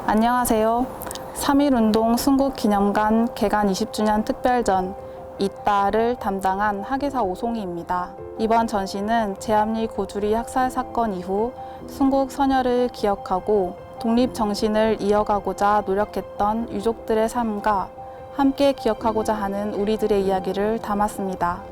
안녕하세요. 3.1운동 순국기념관 개관 20주년 특별전 이따를 담당한 학예사 오송희입니다. 이번 전시는 제암리 고주리 학살 사건 이후 순국 선열을 기억하고 독립정신을 이어가고자 노력했던 유족들의 삶과 함께 기억하고자 하는 우리들의 이야기를 담았습니다.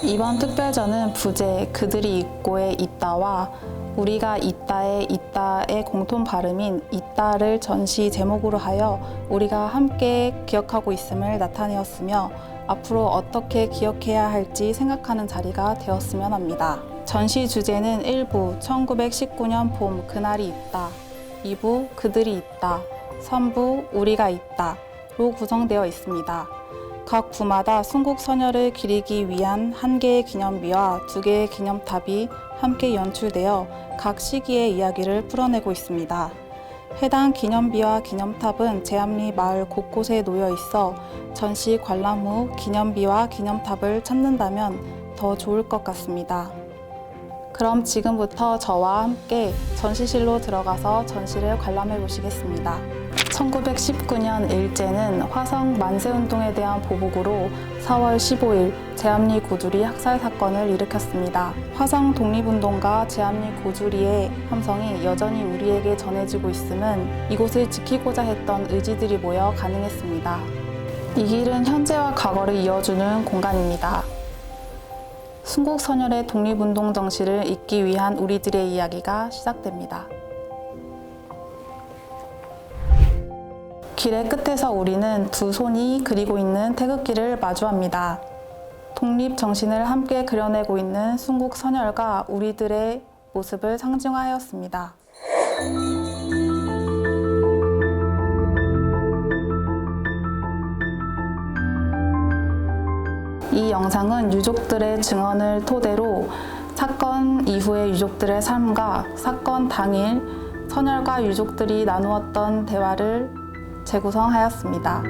이번 특별전은 부제 그들이 있고의 있다와 우리가 있다의 공통 발음인 있다를 전시 제목으로 하여 우리가 함께 기억하고 있음을 나타내었으며 앞으로 어떻게 기억해야 할지 생각하는 자리가 되었으면 합니다. 전시 주제는 1부 1919년 봄 그날이 있다, 2부 그들이 있다, 3부 우리가 있다로 구성되어 있습니다. 각 부마다 순국 선열을 기리기 위한 1개의 기념비와 2개의 기념탑이 함께 연출되어 각 시기의 이야기를 풀어내고 있습니다. 해당 기념비와 기념탑은 제암리 마을 곳곳에 놓여 있어 전시 관람 후 기념비와 기념탑을 찾는다면 더 좋을 것 같습니다. 그럼 지금부터 저와 함께 전시실로 들어가서 전시를 관람해 보시겠습니다. 1919년 일제는 화성 만세운동에 대한 보복으로 4월 15일 제암리 고주리 학살 사건을 일으켰습니다. 화성 독립운동가 제암리 고주리의 함성이 여전히 우리에게 전해지고 있음은 이곳을 지키고자 했던 의지들이 모여 가능했습니다. 이 길은 현재와 과거를 이어주는 공간입니다. 순국선열의 독립운동 정신을 잇기 위한 우리들의 이야기가 시작됩니다. 길의 끝에서 우리는 두 손이 그리고 있는 태극기를 마주합니다. 독립 정신을 함께 그려내고 있는 순국 선열과 우리들의 모습을 상징화하였습니다. 이 영상은 유족들의 증언을 토대로 사건 이후의 유족들의 삶과 사건 당일 선열과 유족들이 나누었던 대화를 재구성하였습니다.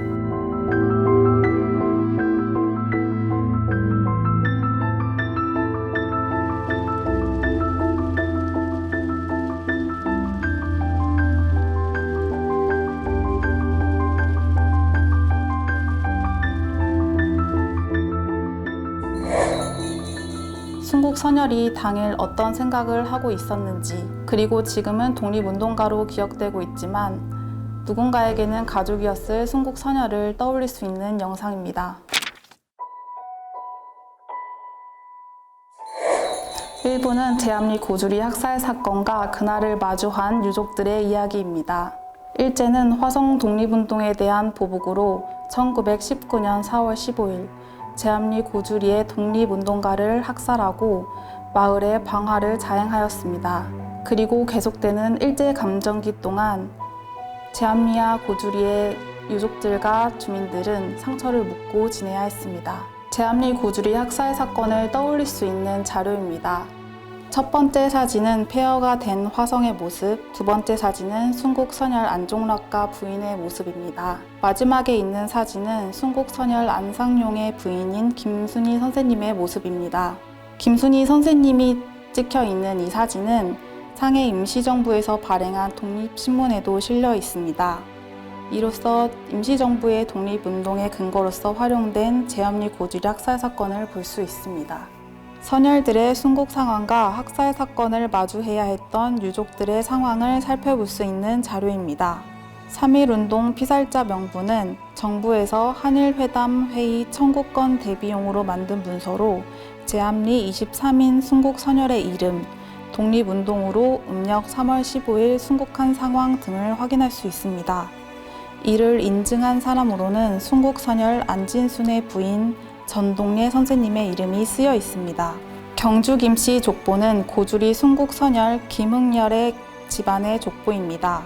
순국 선열이 당일 어떤 생각을 하고 있었는지, 그리고 지금은 독립운동가로 기억되고 있지만 누군가에게는 가족이었을 순국 선열을 떠올릴 수 있는 영상입니다. 1부는 제암리 고주리 학살 사건과 그날을 마주한 유족들의 이야기입니다. 일제는 화성 독립운동에 대한 보복으로 1919년 4월 15일 제암리 고주리의 독립운동가를 학살하고 마을에 방화를 자행하였습니다. 그리고 계속되는 일제감정기 동안 제암리와 고주리의 유족들과 주민들은 상처를 묻고 지내야 했습니다. 제암리 고주리 학살 사건을 떠올릴 수 있는 자료입니다. 첫 번째 사진은 폐허가 된 화성의 모습, 두 번째 사진은 순국 선열 안종락과 부인의 모습입니다. 마지막에 있는 사진은 순국 선열 안상용의 부인인 김순희 선생님의 모습입니다. 김순희 선생님이 찍혀 있는 이 사진은 상해 임시정부에서 발행한 독립신문에도 실려 있습니다. 이로써 임시정부의 독립운동의 근거로서 활용된 제암리 고주리 학살 사건을 볼 수 있습니다. 선열들의 순국 상황과 학살 사건을 마주해야 했던 유족들의 상황을 살펴볼 수 있는 자료입니다. 3.1운동 피살자 명부는 정부에서 한일회담 회의 청구권 대비용으로 만든 문서로 제암리 23인 순국 선열의 이름, 독립운동으로 음력 3월 15일 순국한 상황 등을 확인할 수 있습니다. 이를 인증한 사람으로는 순국선열 안진순의 부인 전동례 선생님의 이름이 쓰여 있습니다. 경주 김씨 족보는 고주리 순국선열 김흥렬의 집안의 족보입니다.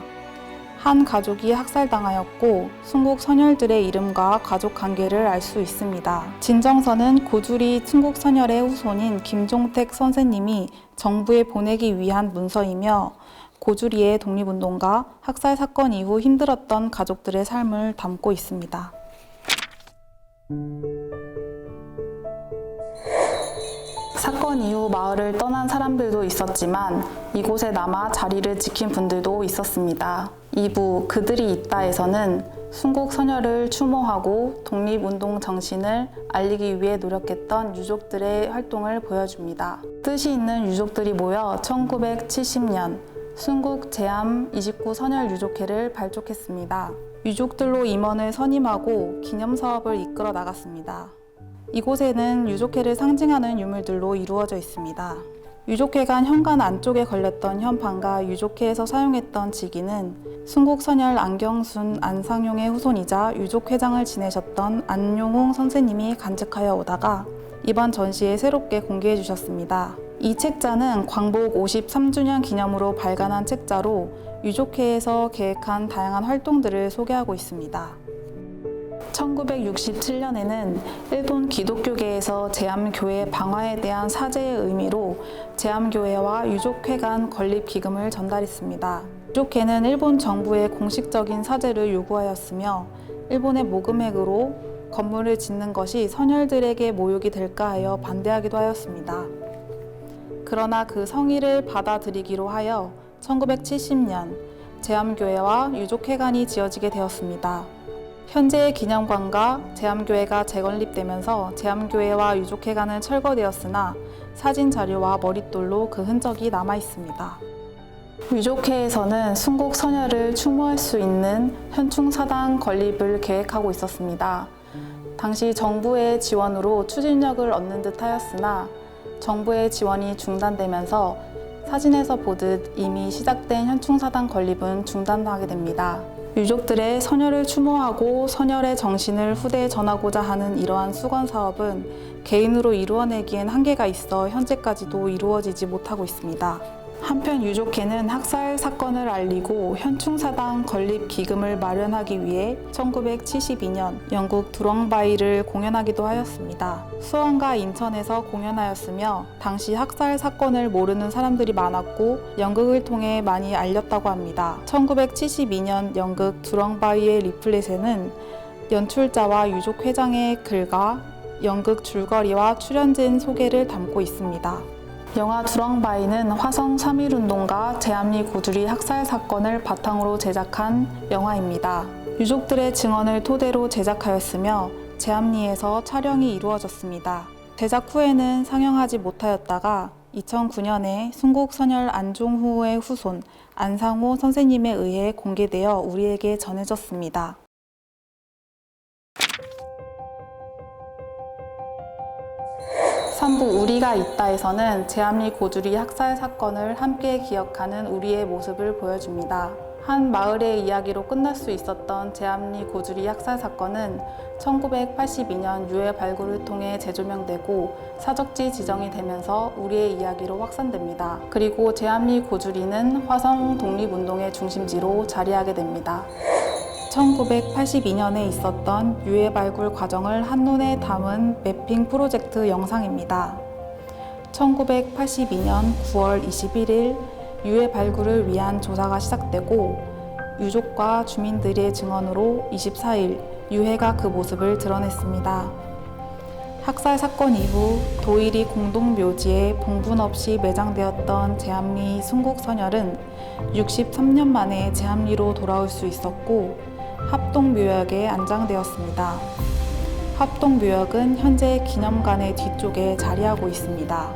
한 가족이 학살당하였고 순국 선열들의 이름과 가족 관계를 알 수 있습니다. 진정서는 고주리 순국 선열의 후손인 김종택 선생님이 정부에 보내기 위한 문서이며 고주리의 독립운동가 학살 사건 이후 힘들었던 가족들의 삶을 담고 있습니다. 사건 이후 마을을 떠난 사람들도 있었지만 이곳에 남아 자리를 지킨 분들도 있었습니다. 2부 그들이 있다에서는 순국 선열을 추모하고 독립운동 정신을 알리기 위해 노력했던 유족들의 활동을 보여줍니다. 뜻이 있는 유족들이 모여 1970년 순국 제암 29 선열 유족회를 발족했습니다. 유족들로 임원을 선임하고 기념사업을 이끌어 나갔습니다. 이곳에는 유족회를 상징하는 유물들로 이루어져 있습니다. 유족회관 현관 안쪽에 걸렸던 현판과 유족회에서 사용했던 직위는 순국선열 안경순 안상용의 후손이자 유족회장을 지내셨던 안용웅 선생님이 간직하여 오다가 이번 전시에 새롭게 공개해 주셨습니다. 이 책자는 광복 53주년 기념으로 발간한 책자로 유족회에서 계획한 다양한 활동들을 소개하고 있습니다. 1967년에는 일본 기독교계에서 제암교회 방화에 대한 사죄의 의미로 제암교회와 유족회 간 건립기금을 전달했습니다. 유족회는 일본 정부의 공식적인 사죄를 요구하였으며 일본의 모금액으로 건물을 짓는 것이 선열들에게 모욕이 될까 하여 반대하기도 하였습니다. 그러나 그 성의를 받아들이기로 하여 1970년 제암교회와 유족회관이 지어지게 되었습니다. 현재의 기념관과 제암교회가 재건립되면서 제암교회와 유족회관은 철거되었으나 사진 자료와 머릿돌로 그 흔적이 남아 있습니다. 유족회에서는 순국 선열을 추모할 수 있는 현충사당 건립을 계획하고 있었습니다. 당시 정부의 지원으로 추진력을 얻는 듯 하였으나 정부의 지원이 중단되면서 사진에서 보듯 이미 시작된 현충사당 건립은 중단하게 됩니다. 유족들의 선열을 추모하고 선열의 정신을 후대에 전하고자 하는 이러한 수건 사업은 개인으로 이루어내기엔 한계가 있어 현재까지도 이루어지지 못하고 있습니다. 한편 유족회는 학살 사건을 알리고 현충사당 건립 기금을 마련하기 위해 1972년 영국 두렁바이를 공연하기도 하였습니다. 수원과 인천에서 공연하였으며 당시 학살 사건을 모르는 사람들이 많았고 연극을 통해 많이 알렸다고 합니다. 1972년 연극 두렁바이의 리플렛에는 연출자와 유족회장의 글과 연극 줄거리와 출연진 소개를 담고 있습니다. 영화 두렁바이는 화성 3.1운동과 제암리 고주리 학살 사건을 바탕으로 제작한 영화입니다. 유족들의 증언을 토대로 제작하였으며 제암리에서 촬영이 이루어졌습니다. 제작 후에는 상영하지 못하였다가 2009년에 순국선열 안종후의 후손 안상호 선생님에 의해 공개되어 우리에게 전해졌습니다. 3부 우리가 있다에서는 제암리 고주리 학살 사건을 함께 기억하는 우리의 모습을 보여줍니다. 한 마을의 이야기로 끝날 수 있었던 제암리 고주리 학살 사건은 1982년 유해 발굴을 통해 재조명되고 사적지 지정이 되면서 우리의 이야기로 확산됩니다. 그리고 제암리 고주리는 화성 독립운동의 중심지로 자리하게 됩니다. 1982년에 있었던 유해 발굴 과정을 한눈에 담은 매핑 프로젝트 영상입니다. 1982년 9월 21일 유해 발굴을 위한 조사가 시작되고 유족과 주민들의 증언으로 24일 유해가 그 모습을 드러냈습니다. 학살 사건 이후 도일이 공동묘지에 봉분 없이 매장되었던 제암리 순국선열은 63년 만에 제암리로 돌아올 수 있었고 합동묘역에 안장되었습니다. 합동묘역은 현재 기념관의 뒤쪽에 자리하고 있습니다.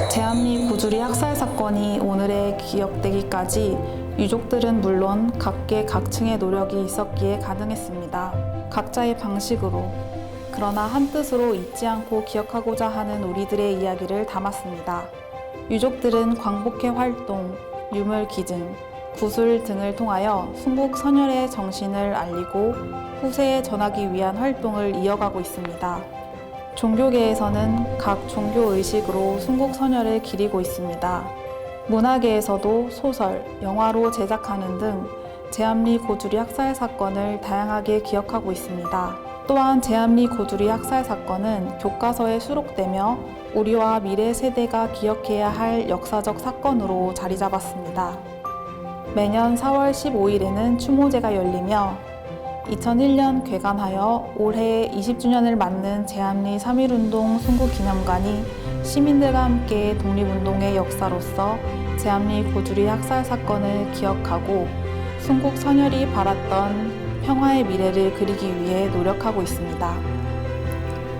제암리 고주리 학살 사건이 오늘에 기억되기까지 유족들은 물론 각계각층의 노력이 있었기에 가능했습니다. 각자의 방식으로. 그러나 한뜻으로 잊지 않고 기억하고자 하는 우리들의 이야기를 담았습니다. 유족들은 광복회 활동, 유물 기증, 구술 등을 통하여 순국 선열의 정신을 알리고 후세에 전하기 위한 활동을 이어가고 있습니다. 종교계에서는 각 종교 의식으로 순국 선열을 기리고 있습니다. 문화계에서도 소설, 영화로 제작하는 등 제암리 고주리 학살 사건을 다양하게 기억하고 있습니다. 또한 제암리 고주리 학살 사건은 교과서에 수록되며 우리와 미래 세대가 기억해야 할 역사적 사건으로 자리 잡았습니다. 매년 4월 15일에는 추모제가 열리며 2001년 개관하여 올해 20주년을 맞는 제암리 3.1운동 순국기념관이 시민들과 함께 독립운동의 역사로서 제암리 고주리 학살 사건을 기억하고 순국 선열이 바랐던 평화의 미래를 그리기 위해 노력하고 있습니다.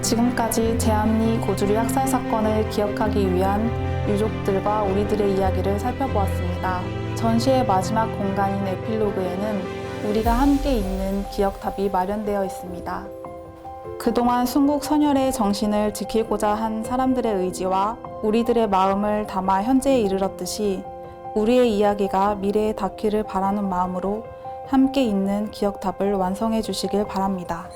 지금까지 제암리 고주리 학살 사건을 기억하기 위한 유족들과 우리들의 이야기를 살펴보았습니다. 전시의 마지막 공간인 에필로그에는 우리가 함께 있는 기억탑이 마련되어 있습니다. 그동안 순국 선열의 정신을 지키고자 한 사람들의 의지와 우리들의 마음을 담아 현재에 이르렀듯이 우리의 이야기가 미래에 닿기를 바라는 마음으로 함께 있는 기억탑을 완성해 주시길 바랍니다.